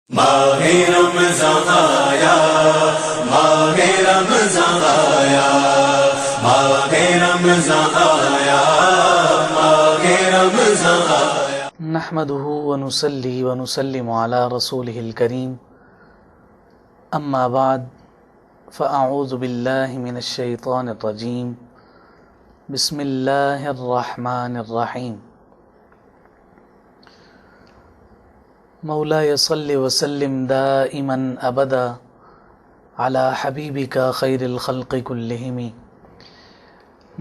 ماہ رمضان آیا، ماہ رمضان آیا، ماہ رمضان آیا، ماہ رمضان آیا۔ نحمده ونصلي ونسلم على رسوله الكريم، اما بعد فاعوذ بالله من الشيطان الرجيم، بسم الله الرحمن الرحيم۔ مولاي صل وسلم دائما ابدا على حبيبك خير الخلق كلهم،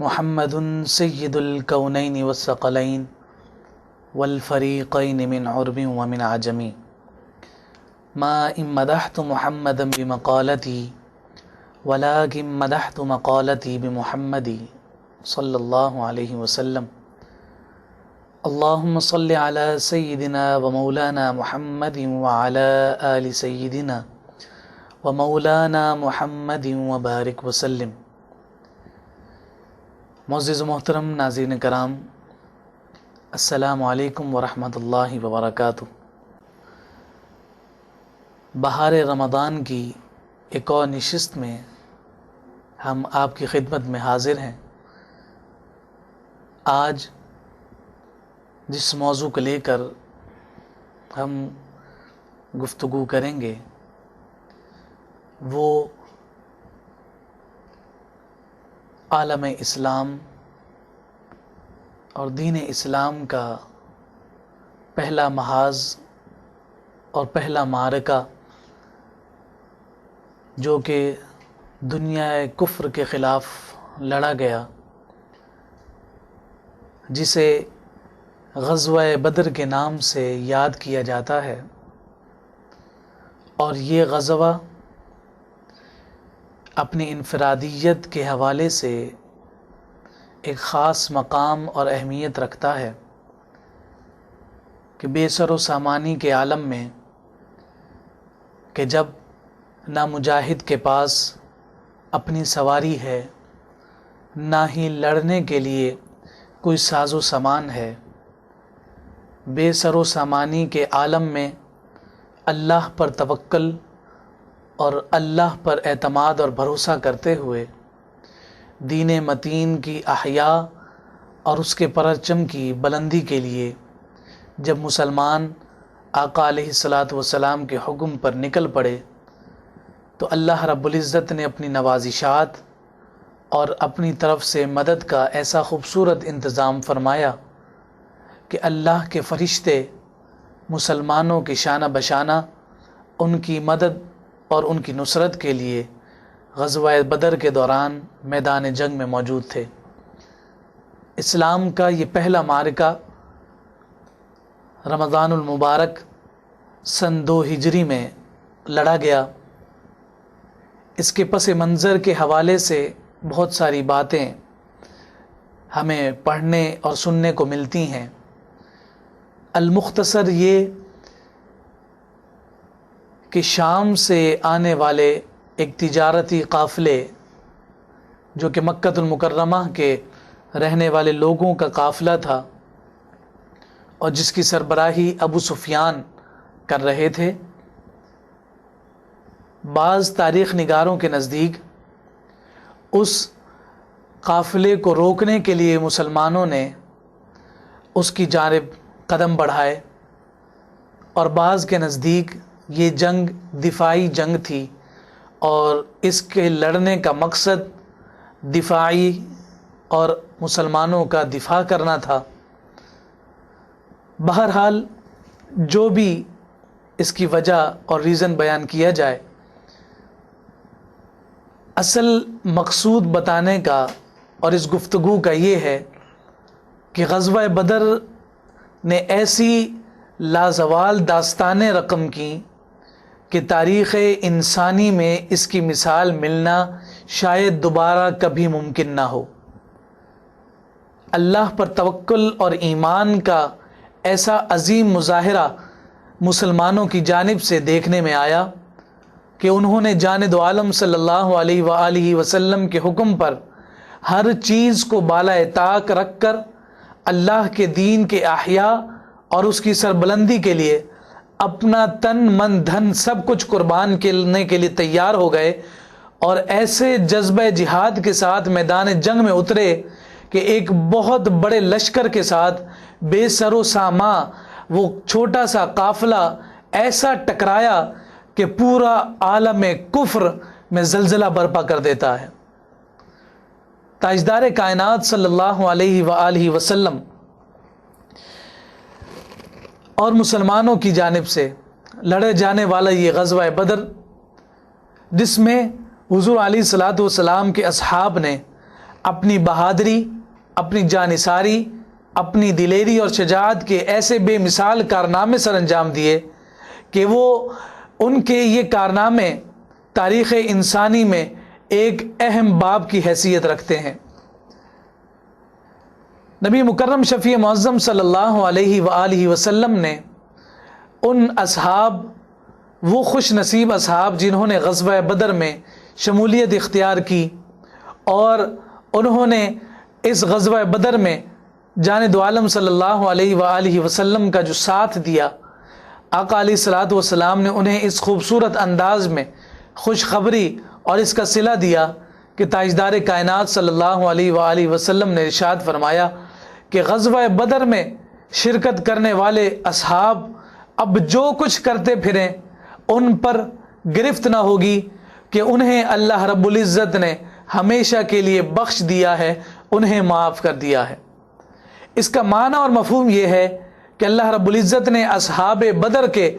محمد سيد الكونين والثقلين والفريقين من عرب ومن عجم، ما إن مدحت محمدا بمقالتي ولكن مدحت مقالتي بمحمد صلى الله عليه وسلم۔ اللهم صل على سيدنا ومولانا محمد وعلى آل سيدنا ومولانا محمد وبارك وسلم۔ معزز و محترم ناظرین کرام، السلام علیکم ورحمۃ اللہ وبرکاتہ۔ بہار رمضان کی ایک اور نشست میں ہم آپ کی خدمت میں حاضر ہیں۔ آج جس موضوع کو لے کر ہم گفتگو کریں گے وہ عالم اسلام اور دین اسلام کا پہلا محاذ اور پہلا معرکہ، جو کہ دنیا کفر کے خلاف لڑا گیا، جسے غزوہ بدر کے نام سے یاد کیا جاتا ہے۔ اور یہ غزوہ اپنی انفرادیت کے حوالے سے ایک خاص مقام اور اہمیت رکھتا ہے کہ بے سر و سامانی کے عالم میں، کہ جب نہ مجاہد کے پاس اپنی سواری ہے، نہ ہی لڑنے کے لیے کوئی ساز و سامان ہے، بے سر و سامانی کے عالم میں اللہ پر توکل اور اللہ پر اعتماد اور بھروسہ کرتے ہوئے دین متین کی احیاء اور اس کے پرچم کی بلندی کے لیے جب مسلمان آقا علیہ الصلاۃ والسلام کے حکم پر نکل پڑے، تو اللہ رب العزت نے اپنی نوازشات اور اپنی طرف سے مدد کا ایسا خوبصورت انتظام فرمایا کہ اللہ کے فرشتے مسلمانوں کی شانہ بشانہ ان کی مدد اور ان کی نصرت کے لیے غزوہ بدر کے دوران میدان جنگ میں موجود تھے۔ اسلام کا یہ پہلا معرکہ رمضان المبارک سن 2 ہجری میں لڑا گیا۔ اس کے پس منظر کے حوالے سے بہت ساری باتیں ہمیں پڑھنے اور سننے کو ملتی ہیں۔ المختصر یہ کہ شام سے آنے والے ایک تجارتی قافلے، جو کہ مکۃ المکرمہ کے رہنے والے لوگوں کا قافلہ تھا اور جس کی سربراہی ابو سفیان کر رہے تھے، بعض تاریخ نگاروں کے نزدیک اس قافلے کو روکنے کے لیے مسلمانوں نے اس کی جانب قدم بڑھائے، اور بعض کے نزدیک یہ جنگ دفاعی جنگ تھی اور اس کے لڑنے کا مقصد دفاعی اور مسلمانوں کا دفاع کرنا تھا۔ بہرحال جو بھی اس کی وجہ اور ریزن بیان کیا جائے، اصل مقصود بتانے کا اور اس گفتگو کا یہ ہے کہ غزوہ بدر نے ایسی لازوال داستانیں رقم کی کہ تاریخ انسانی میں اس کی مثال ملنا شاید دوبارہ کبھی ممکن نہ ہو۔ اللہ پر توکل اور ایمان کا ایسا عظیم مظاہرہ مسلمانوں کی جانب سے دیکھنے میں آیا کہ انہوں نے جان دو عالم صلی اللہ علیہ وآلہ وسلم کے حکم پر ہر چیز کو بالائے طاق رکھ کر اللہ کے دین کے احیاء اور اس کی سربلندی کے لیے اپنا تن من دھن سب کچھ قربان کرنے کے لیے تیار ہو گئے اور ایسے جذبہ جہاد کے ساتھ میدان جنگ میں اترے کہ ایک بہت بڑے لشکر کے ساتھ بے سر و ساما وہ چھوٹا سا قافلہ ایسا ٹکرایا کہ پورا عالم کفر میں زلزلہ برپا کر دیتا ہے۔ تاجدار کائنات صلی اللہ علیہ وآلہ وسلم اور مسلمانوں کی جانب سے لڑے جانے والا یہ غزوہ بدر، جس میں حضور علیہ الصلوۃ والسلام کے اصحاب نے اپنی بہادری، اپنی جانثاری، اپنی دلیری اور شجاعت کے ایسے بے مثال کارنامے سر انجام دیے کہ وہ ان کے یہ کارنامے تاریخ انسانی میں ایک اہم باب کی حیثیت رکھتے ہیں۔ نبی مکرم شفیع معظم صلی اللہ علیہ وآلہ وسلم نے ان اصحاب، وہ خوش نصیب اصحاب جنہوں نے غزوہ بدر میں شمولیت اختیار کی اور انہوں نے اس غزوہ بدر میں جان دو عالم صلی اللہ علیہ وآلہ وسلم کا جو ساتھ دیا، آقا علیہ الصلوۃ والسلام نے انہیں اس خوبصورت انداز میں خوشخبری اور اس کا صلہ دیا کہ تاجدار کائنات صلی اللہ علیہ وآلہ وسلم نے ارشاد فرمایا کہ غزوہ بدر میں شرکت کرنے والے اصحاب اب جو کچھ کرتے پھریں ان پر گرفت نہ ہوگی کہ انہیں اللہ رب العزت نے ہمیشہ کے لیے بخش دیا ہے، انہیں معاف کر دیا ہے۔ اس کا معنی اور مفہوم یہ ہے کہ اللہ رب العزت نے اصحاب بدر کے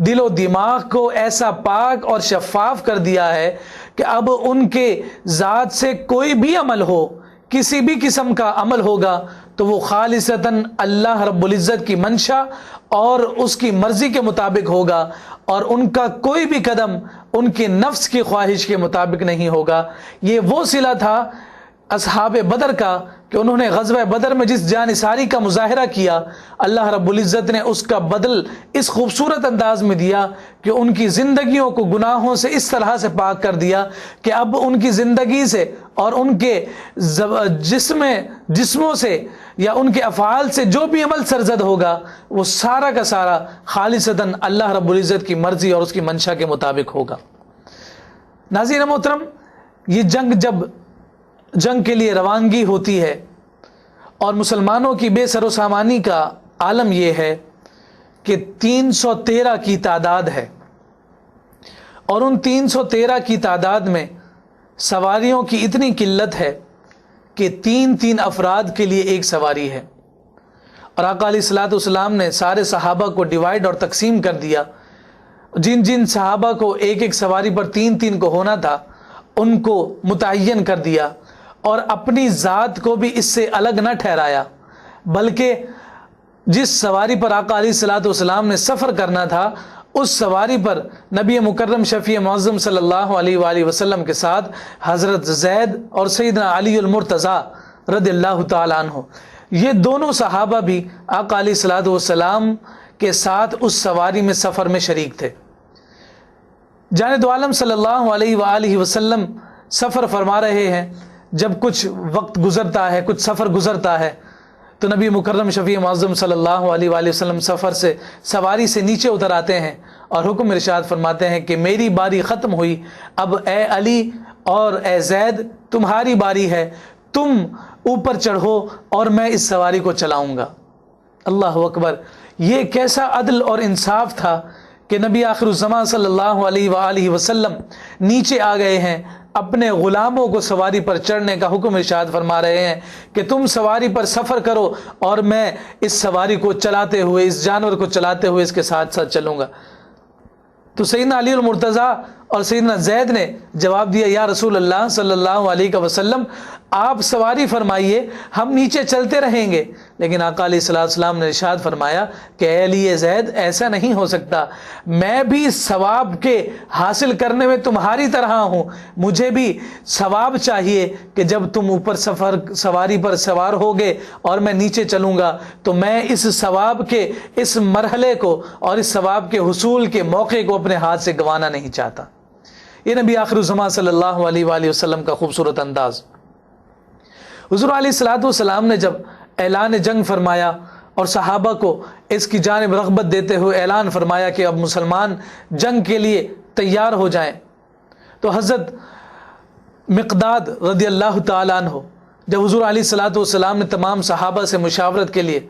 دل و دماغ کو ایسا پاک اور شفاف کر دیا ہے کہ اب ان کے ذات سے کوئی بھی عمل ہو، کسی بھی قسم کا عمل ہوگا تو وہ خالصتاً اللہ رب العزت کی منشا اور اس کی مرضی کے مطابق ہوگا، اور ان کا کوئی بھی قدم ان کے نفس کی خواہش کے مطابق نہیں ہوگا۔ یہ وہ صلہ تھا اصحاب بدر کا کہ انہوں نے غزوہ بدر میں جس جانثاری کا مظاہرہ کیا، اللہ رب العزت نے اس کا بدل اس خوبصورت انداز میں دیا کہ ان کی زندگیوں کو گناہوں سے اس طرح سے پاک کر دیا کہ اب ان کی زندگی سے اور ان کے جسموں سے یا ان کے افعال سے جو بھی عمل سرزد ہوگا وہ سارا کا سارا خالصتاً اللہ رب العزت کی مرضی اور اس کی منشا کے مطابق ہوگا۔ ناظرین محترم، یہ جنگ کے لیے روانگی ہوتی ہے اور مسلمانوں کی بے سر و سامانی کا عالم یہ ہے کہ 313 کی تعداد ہے، اور ان 313 کی تعداد میں سواریوں کی اتنی قلت ہے کہ 3 افراد کے لیے ایک سواری ہے، اور آقا علیہ الصلوۃ والسلام نے سارے صحابہ کو ڈیوائیڈ اور تقسیم کر دیا۔ جن صحابہ کو ایک سواری پر 3 کو ہونا تھا ان کو متعین کر دیا، اور اپنی ذات کو بھی اس سے الگ نہ ٹھہرایا، بلکہ جس سواری پر آقا علیہ الصلوۃ والسلام نے سفر کرنا تھا اس سواری پر نبی مکرم شفیع معظم صلی اللہ علیہ وآلہ وسلم کے ساتھ حضرت زید اور سیدنا علی المرتضیٰ رضی اللہ تعالیٰ عنہ، یہ دونوں صحابہ بھی آقا علیہ الصلوۃ والسلام کے ساتھ اس سواری میں سفر میں شریک تھے۔ جان دو عالم صلی اللہ علیہ وآلہ وسلم سفر فرما رہے ہیں، جب کچھ وقت گزرتا ہے، کچھ سفر گزرتا ہے تو نبی مکرم شفیع معظم صلی اللہ علیہ وآلہ وسلم سواری سے نیچے اتر آتے ہیں اور حکم ارشاد فرماتے ہیں کہ میری باری ختم ہوئی، اب اے علی اور اے زید تمہاری باری ہے، تم اوپر چڑھو اور میں اس سواری کو چلاؤں گا۔ اللہ اکبر! یہ کیسا عدل اور انصاف تھا کہ نبی آخر الزمان صلی اللہ علیہ وآلہ وسلم نیچے آ گئے ہیں، اپنے غلاموں کو سواری پر چڑھنے کا حکم ارشاد فرما رہے ہیں کہ تم سواری پر سفر کرو اور میں اس سواری کو چلاتے ہوئے، اس جانور کو چلاتے ہوئے اس کے ساتھ ساتھ چلوں گا۔ تو سیدنا علی المرتضیٰ اور سیدنا زید نے جواب دیا، یا رسول اللہ صلی اللہ علیہ وسلم آپ سواری فرمائیے، ہم نیچے چلتے رہیں گے۔ لیکن آقا علیہ السلام نے ارشاد فرمایا کہ اے علی زید ایسا نہیں ہو سکتا، میں بھی ثواب کے حاصل کرنے میں تمہاری طرح ہوں، مجھے بھی ثواب چاہیے کہ جب تم اوپر سواری پر سوار ہوگے اور میں نیچے چلوں گا تو میں اس ثواب کے اس مرحلے کو اور اس ثواب کے حصول کے موقع کو اپنے ہاتھ سے گنوانا نہیں چاہتا۔ یہ نبی آخر الزمان صلی اللہ علیہ وآلہ وسلم کا خوبصورت انداز۔ حضور علیہ الصلوۃ والسلام نے جب اعلان جنگ فرمایا اور صحابہ کو اس کی جانب رغبت دیتے ہوئے اعلان فرمایا کہ اب مسلمان جنگ کے لیے تیار ہو جائیں۔ تو حضرت مقداد رضی اللہ تعالیٰ عنہ جب حضور علیہ الصلوۃ والسلام نے تمام صحابہ سے مشاورت کے لیے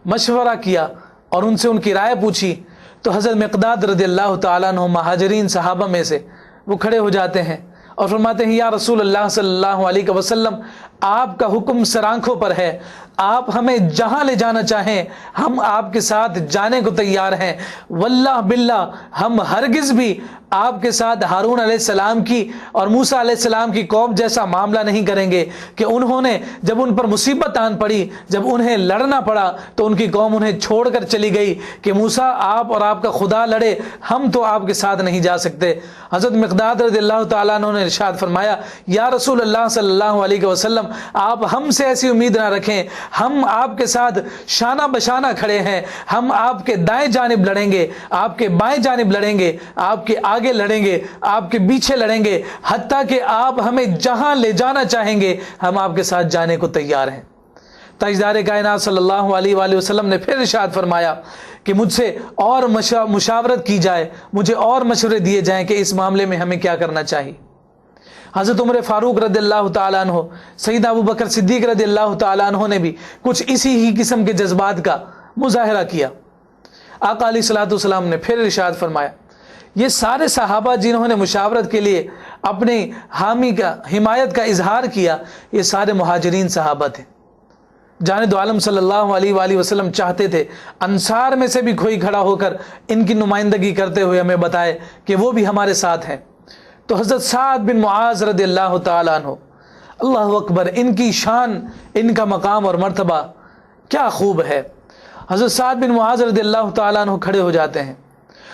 مشورہ کیا اور ان سے ان کی رائے پوچھی، تو حضرت مقداد رضی اللہ تعالیٰ عنہ مہاجرین صحابہ میں سے وہ کھڑے ہو جاتے ہیں اور فرماتے ہیں، یا رسول اللہ صلی اللہ علیہ وسلم، آپ کا حکم سر آنکھوں پر ہے، آپ ہمیں جہاں لے جانا چاہیں ہم آپ کے ساتھ جانے کو تیار ہیں، واللہ باللہ ہم ہرگز بھی آپ کے ساتھ ہارون علیہ السلام کی اور موسیٰ علیہ السلام کی قوم جیسا معاملہ نہیں کریں گے کہ انہوں نے جب ان پر مصیبت آن پڑی، جب انہیں لڑنا پڑا تو ان کی قوم انہیں چھوڑ کر چلی گئی کہ موسیٰ آپ اور آپ کا خدا لڑے، ہم تو آپ کے ساتھ نہیں جا سکتے۔ حضرت مقداد رضی اللہ تعالیٰ عنہ نے ارشاد فرمایا، یا رسول اللہ صلی اللہ علیہ وسلم، آپ ہم سے ایسی امید نہ رکھیں، ہم آپ کے ساتھ شانہ بشانہ کھڑے ہیں، ہم آپ کے دائیں جانب لڑیں گے، آپ کے بائیں جانب لڑیں گے، آپ کے آگے لڑیں گے، آپ کے پیچھے لڑیں گے، حتیٰ کہ آپ ہمیں جہاں لے جانا چاہیں گے ہم آپ کے ساتھ جانے کو تیار ہیں۔ تاجدار کائنات صلی اللہ علیہ وآلہ وسلم نے پھر ارشاد فرمایا کہ مجھ سے اور مشاورت کی جائے، مجھے اور مشورے دیے جائیں کہ اس معاملے میں ہمیں کیا کرنا چاہیے۔ حضرت عمر فاروق رضی اللہ تعالیٰ عنہ، سیدنا ابو بکر صدیق رضی اللہ تعالیٰ عنہ نے بھی کچھ اسی ہی قسم کے جذبات کا مظاہرہ کیا۔ آقا علیہ الصلوۃ والسلام نے پھر ارشاد فرمایا، یہ سارے صحابہ جنہوں نے مشاورت کے لیے اپنی حمایت کا اظہار کیا، یہ سارے مہاجرین صحابہ تھے۔ جانے دو عالم صلی اللہ علیہ وآلہ وسلم چاہتے تھے انصار میں سے بھی کوئی کھڑا ہو کر ان کی نمائندگی کرتے ہوئے ہمیں بتائے کہ وہ بھی ہمارے ساتھ ہیں۔ تو حضرت سعد بن معاذ رضی اللہ تعالیٰ عنہ، اللہ اکبر، ان کی شان، ان کا مقام اور مرتبہ کیا خوب ہے۔ حضرت سعد بن معاذ رضی اللہ تعالیٰ عنہ کھڑے ہو جاتے ہیں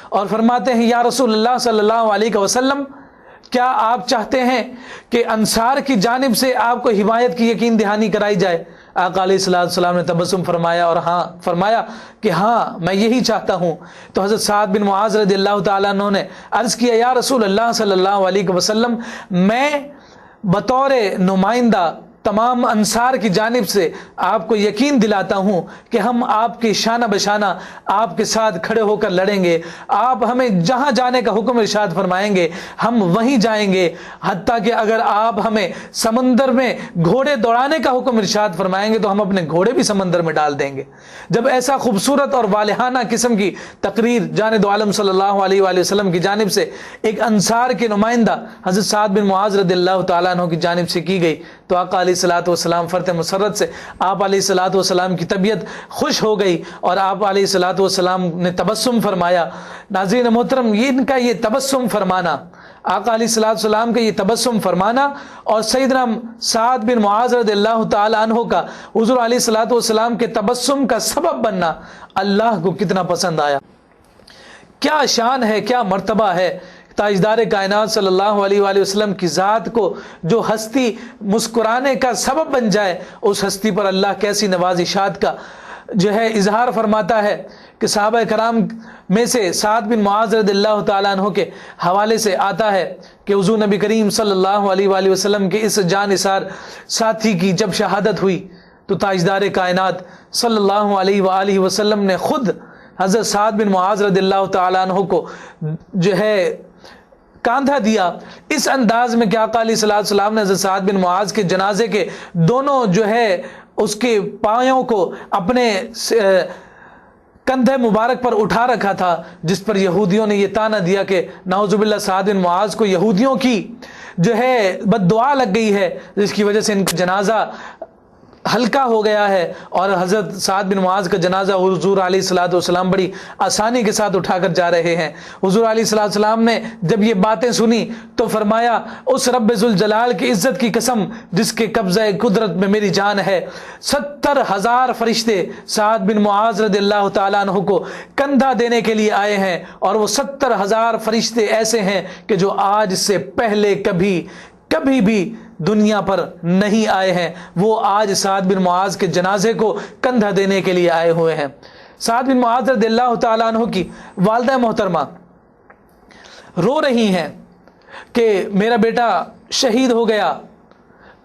اور فرماتے ہیں، یا رسول اللہ صلی اللہ علیہ وسلم، کیا آپ چاہتے ہیں کہ انصار کی جانب سے آپ کو حمایت کی یقین دہانی کرائی جائے؟ آقا علیہ السلام نے تبسم فرمایا اور فرمایا کہ ہاں، میں یہی چاہتا ہوں۔ تو حضرت سعد بن معاذ رضی اللہ تعالیٰ عنہ نے عرض کیا، یا رسول اللہ صلی اللہ علیہ وسلم، میں بطور نمائندہ تمام انصار کی جانب سے آپ کو یقین دلاتا ہوں کہ ہم آپ کی شانہ بشانہ آپ کے ساتھ کھڑے ہو کر لڑیں گے، آپ ہمیں جہاں جانے کا حکم ارشاد فرمائیں گے ہم وہیں جائیں گے، حتیٰ کہ اگر آپ ہمیں سمندر میں گھوڑے دوڑانے کا حکم ارشاد فرمائیں گے تو ہم اپنے گھوڑے بھی سمندر میں ڈال دیں گے۔ جب ایسا خوبصورت اور والہانہ قسم کی تقریر جانے دو عالم صلی اللہ علیہ وآلہ وسلم کی جانب سے ایک انصار کے نمائندہ حضرت سعد بن معاذ رضی اللہ تعالیٰ عنہ کی جانب سے کی گئی تو آقا علیہ الصلوۃ والسلام فرت مسرت سے آپ علیہ الصلوۃ والسلام کی طبیعت خوش ہو گئی اور آپ علیہ الصلوۃ والسلام نے تبسم فرمایا۔ ناظرین محترم، ان کا یہ تبسم فرمانا، آقا علیہ الصلوۃ والسلام کا یہ تبسم فرمانا اور سیدنا سعد بن معاذ رضی اللہ تعالی عنہ کا حضور علیہ الصلوۃ والسلام کے تبسم کا سبب بننا اللہ کو کتنا پسند آیا۔ کیا شان ہے، کیا مرتبہ ہے تاجدار کائنات صلی اللہ علیہ وآلہ وسلم کی ذات کو جو ہستی مسکرانے کا سبب بن جائے، اس ہستی پر اللہ کیسی نوازشات کا اظہار فرماتا ہے کہ صحابہ کرام میں سے سعد بن معاذ رضی اللہ تعالیٰ عنہ کے حوالے سے آتا ہے کہ حضور نبی کریم صلی اللہ علیہ وآلہ وسلم کے اس جان نثار ساتھی کی جب شہادت ہوئی تو تاجدار کائنات صلی اللہ علیہ وآلہ وسلم نے خود حضرت سعد بن معاذ رضی اللہ تعالیٰ عنہ کو کاندھا دیا اس انداز میں کہ آقا علیہ السلام نے حضرت سعد بن معاذ کے جنازے کے دونوں اس کے پاؤں کو اپنے کندھے مبارک پر اٹھا رکھا تھا، جس پر یہودیوں نے یہ طعنہ دیا کہ نعوذ باللہ سعد بن معاذ کو یہودیوں کی بد دعا لگ گئی ہے، جس کی وجہ سے ان کا جنازہ ہلکا ہو گیا ہے، اور حضرت سعد بن معاذ کا جنازہ حضور علیہ الصلوۃ والسلام بڑی آسانی کے ساتھ اٹھا کر جا رہے ہیں۔ حضور علیہ الصلوۃ والسلام نے جب یہ باتیں سنی تو فرمایا، اس رب ذوالجلال کی عزت کی قسم جس کے قبضہ قدرت میں میری جان ہے، 70,000 فرشتے سعد بن معاذ رضی اللہ تعالیٰ عنہ کو کندھا دینے کے لیے آئے ہیں، اور وہ 70,000 فرشتے ایسے ہیں کہ جو آج سے پہلے کبھی بھی دنیا پر نہیں آئے ہیں، وہ آج سعد بن معاذ کے جنازے کو کندھا دینے کے لیے آئے ہوئے ہیں۔ سعد بن معاذ رضی اللہ تعالیٰ عنہ کی والدہ محترمہ رو رہی ہیں کہ میرا بیٹا شہید ہو گیا۔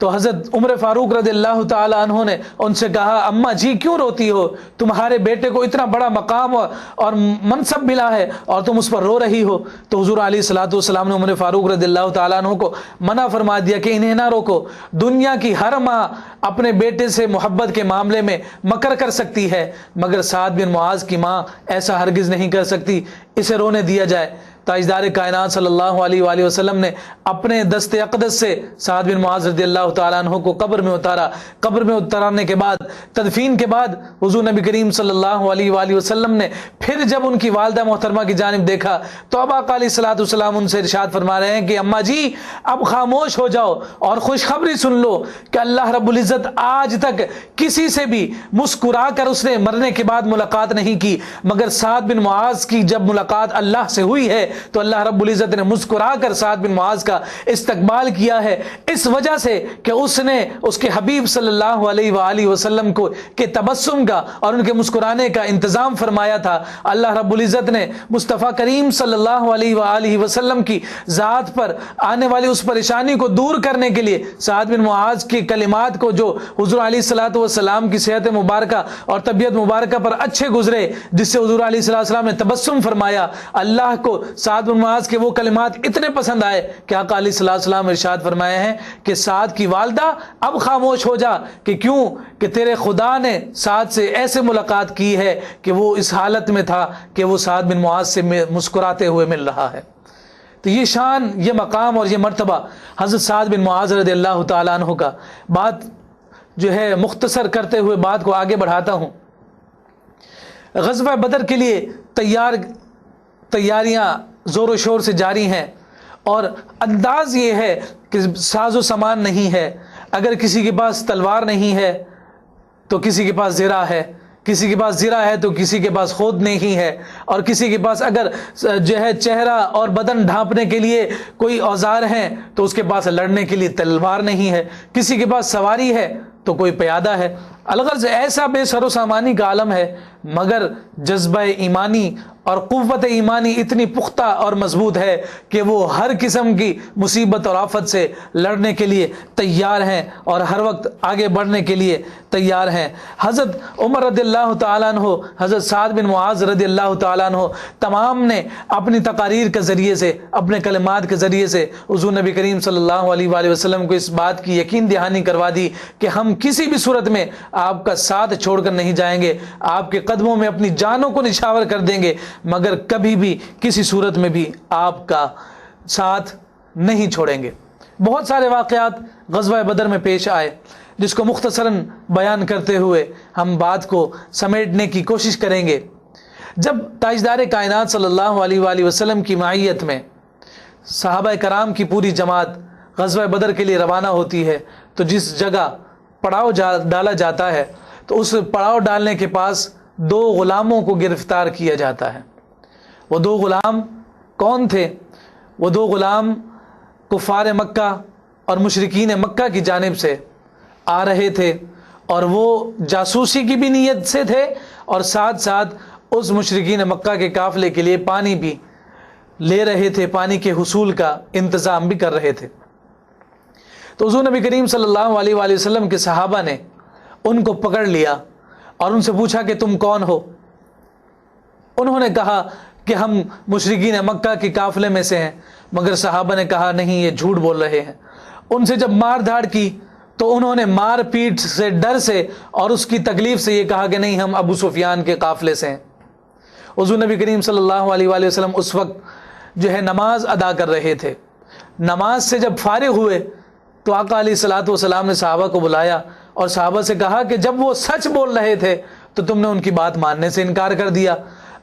تو حضرت عمر فاروق رضی اللہ تعالی عنہ نے ان سے کہا اماں جی کیوں روتی ہو؟ تمہارے بیٹے کو اتنا بڑا مقام اور منصب ملا ہے اور تم اس پر رو رہی ہو۔ تو حضور علیہ الصلوۃ والسلام نے عمر فاروق رضی اللہ تعالیٰ عنہ کو منع فرما دیا کہ انہیں نہ روکو، دنیا کی ہر ماں اپنے بیٹے سے محبت کے معاملے میں مکر کر سکتی ہے، مگر سعد بن معاذ کی ماں ایسا ہرگز نہیں کر سکتی، اسے رونے دیا جائے۔ تاجدار کائنات صلی اللہ علیہ وآلہ وسلم نے اپنے دست اقدس سے سعد بن معاذ رضی اللہ تعالیٰ عنہ کو قبر میں اتارا۔ قبر میں اتارنے کے بعد تدفین کے بعد حضور نبی کریم صلی اللہ علیہ وآلہ وسلم نے پھر جب ان کی والدہ محترمہ کی جانب دیکھا تو اب آقا علیہ الصلوۃ والسلام ان سے ارشاد فرما رہے ہیں کہ اماں جی اب خاموش ہو جاؤ اور خوشخبری سن لو کہ اللہ رب العزت آج تک کسی سے بھی مسکرا کر اس نے مرنے کے بعد ملاقات نہیں کی، مگر سعد بن معاذ کی جب ملاقات اللہ سے ہوئی ہے تو اللہ رب العزت نے مسکرا کر سعد بن معاذ کا استقبال کیا ہے، اس وجہ سے کہ اس نے اس کے حبیب صلی اللہ علیہ وآلہ وسلم کو کے تبسم کا اور ان کے مسکرانے کا انتظام فرمایا تھا۔ اللہ رب العزت نے مصطفیٰ کریم صلی اللہ علیہ وآلہ وسلم کی ذات پر آنے والی اس پریشانی کو دور کرنے کے لیے سعد بن معاذ کے کلمات کو جو حضور علیہ الصلوۃ والسلام کی صحت مبارکہ اور طبیعت مبارکہ پر اچھے گزرے، جس سے حضور علیہ الصلوۃ والسلام نے تبسم فرمایا، اللہ کو سعد بن معاذ کے وہ کلمات اتنے پسند آئے کہ آقا علیہ الصلوۃ والسلام ارشاد فرمائے ہیں کہ سعد کی والدہ اب خاموش ہو جا، کہ کیوں کہ تیرے خدا نے سعد سے ایسے ملاقات کی ہے کہ وہ اس حالت میں تھا کہ وہ سعد بن معاذ سے مسکراتے ہوئے مل رہا ہے۔ تو یہ شان، یہ مقام اور یہ مرتبہ حضرت سعد بن معاذ رضی اللہ تعالیٰ عنہ کا۔ بات جو ہے مختصر کرتے ہوئے بات کو آگے بڑھاتا ہوں۔ غزوہ بدر کے لیے تیاریاں زور و شور سے جاری ہیں، اور انداز یہ ہے کہ ساز و سامان نہیں ہے، اگر کسی کے پاس تلوار نہیں ہے تو کسی کے پاس زرہ ہے، کسی کے پاس زرہ ہے تو کسی کے پاس خود نہیں ہے، اور کسی کے پاس اگر جو ہے چہرہ اور بدن ڈھانپنے کے لیے کوئی اوزار ہیں تو اس کے پاس لڑنے کے لیے تلوار نہیں ہے، کسی کے پاس سواری ہے تو کوئی پیادہ ہے۔ الغرض ایسا بے سر و سامانی کا عالم ہے، مگر جذبہ ایمانی اور قوت ایمانی اتنی پختہ اور مضبوط ہے کہ وہ ہر قسم کی مصیبت اور آفت سے لڑنے کے لیے تیار ہیں اور ہر وقت آگے بڑھنے کے لیے تیار ہیں۔ حضرت عمر رضی اللہ تعالیٰ عنہ، حضرت سعد بن معاذ رضی اللہ تعالیٰ عنہ تمام نے اپنی تقاریر کے ذریعے سے، اپنے کلمات کے ذریعے سے حضور نبی کریم صلی اللہ علیہ وآلہ وسلم کو اس بات کی یقین دہانی کروا دی کہ ہم کسی بھی صورت میں آپ کا ساتھ چھوڑ کر نہیں جائیں گے، آپ کے قدموں میں اپنی جانوں کو نچھاور کر دیں گے، مگر کبھی بھی کسی صورت میں بھی آپ کا ساتھ نہیں چھوڑیں گے۔ بہت سارے واقعات غزوہ بدر میں پیش آئے، جس کو مختصراً بیان کرتے ہوئے ہم بات کو سمیٹنے کی کوشش کریں گے۔ جب تاجدار کائنات صلی اللہ علیہ وآلہ وسلم کی معیت میں صحابہ کرام کی پوری جماعت غزوہ بدر کے لیے روانہ ہوتی ہے تو جس جگہ پڑاؤ ڈالا جاتا ہے تو اس پڑاؤ ڈالنے کے پاس دو غلاموں کو گرفتار کیا جاتا ہے۔ وہ دو غلام کون تھے؟ وہ دو غلام کفار مکہ اور مشرکین مکہ کی جانب سے آ رہے تھے، اور وہ جاسوسی کی بھی نیت سے تھے اور ساتھ ساتھ اس مشرکین مکہ کے قافلے کے لیے پانی بھی لے رہے تھے، پانی کے حصول کا انتظام بھی کر رہے تھے۔ تو حضور نبی کریم صلی اللہ علیہ وآلہ وسلم کے صحابہ نے ان کو پکڑ لیا اور ان سے پوچھا کہ تم کون ہو؟ انہوں نے کہا کہ ہم مشرکین مکہ کے قافلے میں سے ہیں، مگر صحابہ نے کہا نہیں، یہ جھوٹ بول رہے ہیں۔ ان سے جب مار دھاڑ کی تو انہوں نے مار پیٹ سے، ڈر سے اور اس کی تکلیف سے یہ کہا کہ نہیں، ہم ابو سفیان کے قافلے سے ہیں۔ حضور نبی کریم صلی اللہ علیہ وآلہ وسلم اس وقت جو ہے نماز ادا کر رہے تھے۔ نماز سے جب فارغ ہوئے تو آقا علیہ الصلوۃ والسلام نے صحابہ کو بلایا اور صحابہ سے کہا کہ جب وہ سچ بول رہے تھے تو تم نے ان کی بات ماننے سے انکار کر دیا،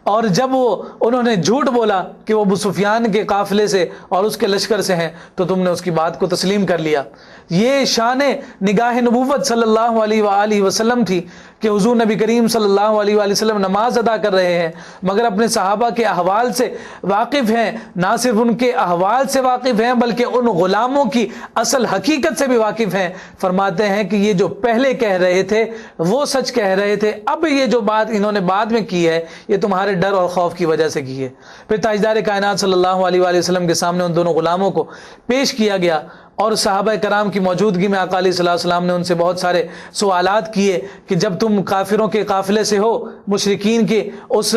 اور جب انہوں نے جھوٹ بولا کہ وہ ابو سفیان کے قافلے سے اور اس کے لشکر سے ہیں تو تم نے اس کی بات کو تسلیم کر لیا۔ یہ شان نگاہ نبوت صلی اللہ علیہ وآلہ وسلم تھی کہ حضور نبی کریم صلی اللہ علیہ وآلہ وسلم نماز ادا کر رہے ہیں، مگر اپنے صحابہ کے احوال سے واقف ہیں، نہ صرف ان کے احوال سے واقف ہیں بلکہ ان غلاموں کی اصل حقیقت سے بھی واقف ہیں۔ فرماتے ہیں کہ یہ جو پہلے کہہ رہے تھے وہ سچ کہہ رہے تھے، اب یہ جو بات انہوں نے بعد میں کی ہے یہ تمہارے ڈر اور خوف کی وجہ سے کی ہے۔ پھر تاجدار کائنات صلی اللہ علیہ وآلہ وسلم کے سامنے ان دونوں غلاموں کو پیش کیا گیا اور صحابہ کرام کی موجودگی میں آقا علیہ الصلوۃ والسلام نے ان سے بہت سارے سوالات کیے کہ جب تم کافروں کے قافلے سے ہو، مشرکین کے اس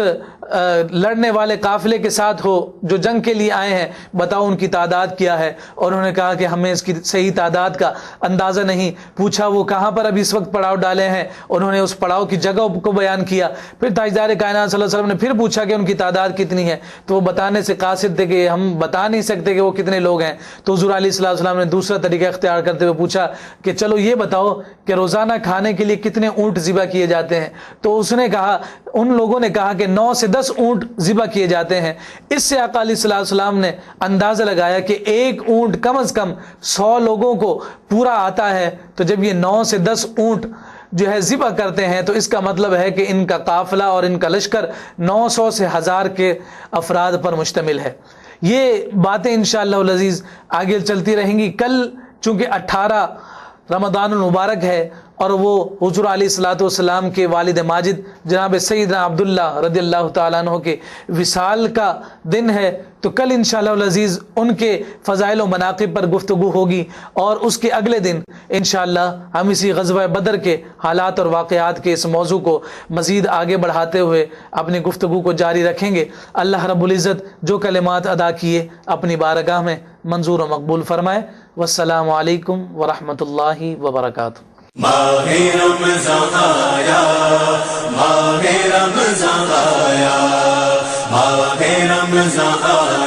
لڑنے والے قافلے کے ساتھ ہو جو جنگ کے لیے آئے ہیں، بتاؤ ان کی تعداد کیا ہے؟ اور انہوں نے کہا کہ ہمیں اس کی صحیح تعداد کا اندازہ نہیں۔ پوچھا وہ کہاں پر اب اس وقت پڑاؤ ڈالے ہیں؟ انہوں نے اس پڑاؤ کی جگہ کو بیان کیا۔ پھر تاجدار کائنات صلی اللہ علیہ وسلم نے پھر پوچھا کہ ان کی تعداد کتنی ہے، تو وہ بتانے سے قاصر تھے کہ ہم بتا نہیں سکتے کہ وہ کتنے لوگ ہیں۔ تو حضور علیہ الصلوۃ والسلام نے دوسرا طریقہ اختیار کرتے ہوئے پوچھا کہ چلو یہ بتاؤ کہ روزانہ کھانے کے لیے کتنے اونٹ ذبح کیے جاتے ہیں؟ تو اس نے کہا، ان لوگوں نے کہا کہ 9 سے 10 اونٹ ذبح کیے جاتے ہیں۔ اس سے آقا علیہ الصلوۃ والسلام نے اندازہ لگایا کہ ایک اونٹ کم از کم 100 لوگوں کو پورا آتا ہے۔ تو جب یہ 9 سے 10 اونٹ جو ہے ذبح کرتے ہیں تو اس کا مطلب ہے کہ ان کا قافلہ اور ان کا لشکر 900 سے 1000 کے افراد پر مشتمل ہے۔ یہ باتیں انشاءاللہ العزیز آگے چلتی رہیں گی۔ کل چونکہ 18 رمضان المبارک ہے اور وہ حضور علیہ الصلوۃ والسلام کے والد ماجد جناب سیدنا عبداللہ رضی اللہ تعالیٰ عنہ کے وصال کا دن ہے، تو کل انشاءاللہ العزیز ان کے فضائل و مناقب پر گفتگو ہوگی، اور اس کے اگلے دن انشاءاللہ ہم اسی غزوہ بدر کے حالات اور واقعات کے اس موضوع کو مزید آگے بڑھاتے ہوئے اپنی گفتگو کو جاری رکھیں گے۔ اللہ رب العزت جو کلمات ادا کیے اپنی بارگاہ میں منظور و مقبول فرمائے۔ والسلام علیکم ورحمۃ اللہ وبرکاتہ۔ ماہ رمضان آیا، ماہ رمضان آیا، ماہ رمضان آیا۔